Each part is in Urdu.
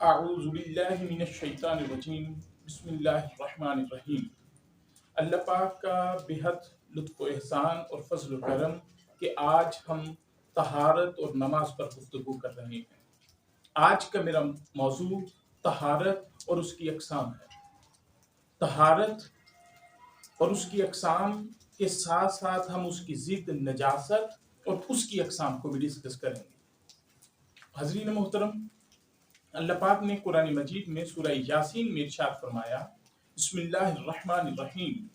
اعوذ باللہ من الشیطان الرجیم بسم اللہ الرحمن الرحیم۔ اللہ پاک کا بہت لطف و احسان اور فضل و کرم کہ آج ہم طہارت اور نماز پر گفتگو کر رہے ہیں۔ آج کا میرا موضوع طہارت اور اس کی اقسام ہے۔ طہارت اور اس کی اقسام کے ساتھ ساتھ ہم اس کی ضد نجاست اور اس کی اقسام کو بھی ڈسکس کریں گے۔ حضرین محترم، اللہ پاک نے قرآن مجید میں سورہ یاسین میں ارشاد فرمایا، بسم اللہ الرحمن الرحیم،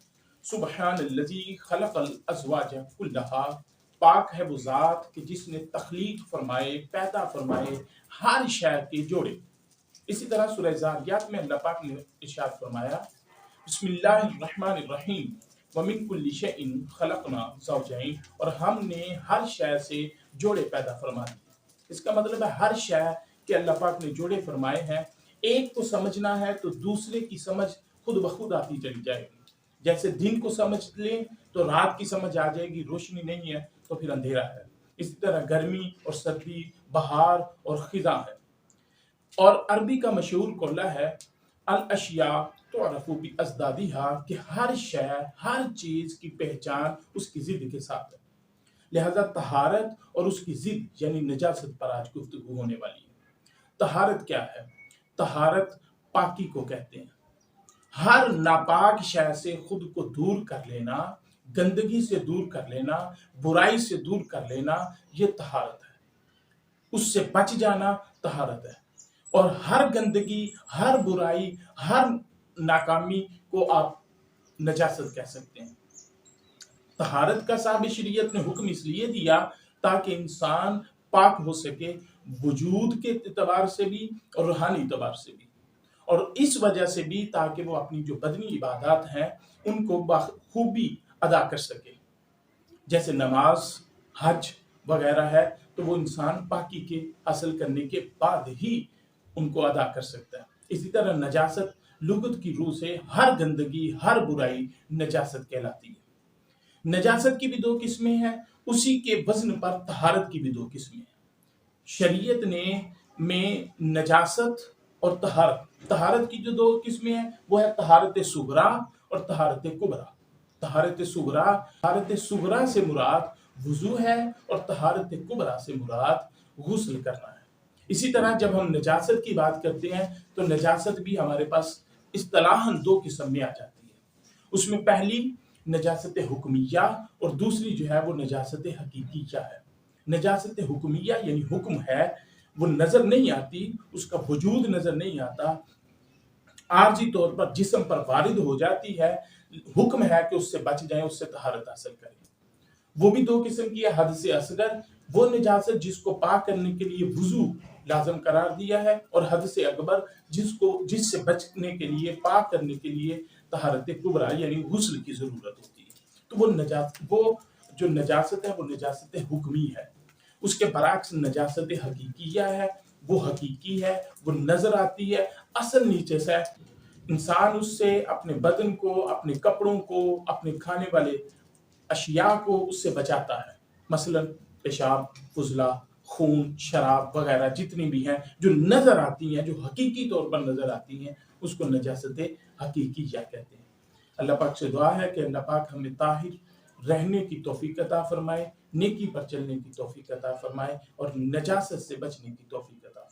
سبحان الذی خلق الازواج کلہا، پاک ہے وہ ذات کہ جس نے تخلیق فرمائے، پیدا فرمائے ہر شے کے جوڑے۔ اسی طرح سورہ ذاریات میں اللہ پاک نے ارشاد فرمایا، بسم اللہ الرحمن الرحیم، وَمِن كُلِّ شَيْءٍ خَلَقْنَا زَوْجَيْنِ، اور ہم نے ہر شے سے جوڑے پیدا فرما دیے۔ اس کا مطلب ہے ہر شے کہ اللہ پاک نے جوڑے فرمائے ہیں، ایک کو سمجھنا ہے تو دوسرے کی سمجھ خود بخود آتی چلی جائے گی۔ جیسے دن کو سمجھ لیں تو رات کی سمجھ آ جائے گی، روشنی نہیں ہے تو پھر اندھیرا ہے۔ اسی طرح گرمی اور سردی، بہار اور خزاں ہے۔ اور عربی کا مشہور قولہ ہے، الاشیاء تعرف بازدادها، کہ ہر شے، ہر چیز کی پہچان اس کی ضد کے ساتھ ہے۔ لہذا طہارت اور اس کی ضد یعنی نجاست پر آج گفتگو ہونے والی ہے۔ طہارت کیا ہے؟ طہارت پاکی کو کہتے ہیں۔ ہر ناپاک شے سے خود کو دور کر لینا، گندگی سے دور کر لینا، برائی سے دور کر لینا، یہ طہارت ہے۔ اس سے بچ جانا طہارت ہے۔ اور ہر گندگی، ہر برائی، ہر ناکامی کو آپ نجاست کہہ سکتے ہیں۔ طہارت کا صاحب شریعت نے حکم اس لیے دیا تاکہ انسان پاک ہو سکے، وجود کے اعتبار سے بھی اور روحانی اعتبار سے بھی، اور اس وجہ سے بھی تاکہ وہ اپنی جو بدنی عبادات ہیں ان کو بخوبی ادا کر سکے۔ جیسے نماز، حج وغیرہ ہے تو وہ انسان پاکی کے حاصل کرنے کے بعد ہی ان کو ادا کر سکتا ہے۔ اسی طرح نجاست لغت کی روح سے ہر گندگی، ہر برائی نجاست کہلاتی ہے۔ نجاست کی بھی دو قسمیں ہیں، اسی کے وزن پر طہارت کی بھی دو قسمیں ہیں۔ شریعت نے میں نجاست اور طہارت کی جو دو قسمیں ہیں وہ ہے طہارت صغریٰ اور طہارت کبریٰ۔ طہارت صغریٰ سے مراد وضو ہے اور طہارت کبریٰ سے مراد غسل کرنا ہے۔ اسی طرح جب ہم نجاست کی بات کرتے ہیں تو نجاست بھی ہمارے پاس اصطلاحاً دو قسم میں آ جاتی ہے۔ اس میں پہلی نجاست حکمیہ اور دوسری جو ہے وہ نجاست حقیقیہ ہے۔ نجاست حکمیہ یعنی حکم ہے، وہ نظر نہیں آتی، اس کا وجود نظر نہیں آتا، عارضی طور پر جسم پر وارد ہو جاتی ہے، حکم ہے کہ اس سے بچ جائیں، اس سے طہارت حاصل کریں۔ وہ بھی دو قسم کی ہے، حدث اصغر وہ نجاست جس کو پاک کرنے کے لیے وضو لازم قرار دیا ہے، اور حدث اکبر جس سے بچنے کے لیے، پاک کرنے کے لیے طہارت کبریٰ یعنی غسل کی ضرورت ہوتی ہے۔ تو وہ جو نجاست ہے وہ نجاست حکمی ہے۔ اس کے برعکس نجاست حقیقیہ ہے، وہ حقیقی ہے، وہ نظر آتی ہے، اصل نیچے سے انسان اس سے اپنے بدن کو، اپنے کپڑوں کو، اپنے کھانے والے اشیاء کو اس سے بچاتا ہے۔ مثلا پیشاب، فضلہ، خون، شراب وغیرہ جتنی بھی ہیں جو نظر آتی ہیں، جو حقیقی طور پر نظر آتی ہیں، اس کو نجاست حقیقیہ کہتے ہیں۔ اللہ پاک سے دعا ہے کہ اللہ پاک ہمیں طاہر رہنے کی توفیق عطا فرمائے، نیکی پر چلنے کی توفیق عطا فرمائے اور نجاست سے بچنے کی توفیق عطا فرمائے۔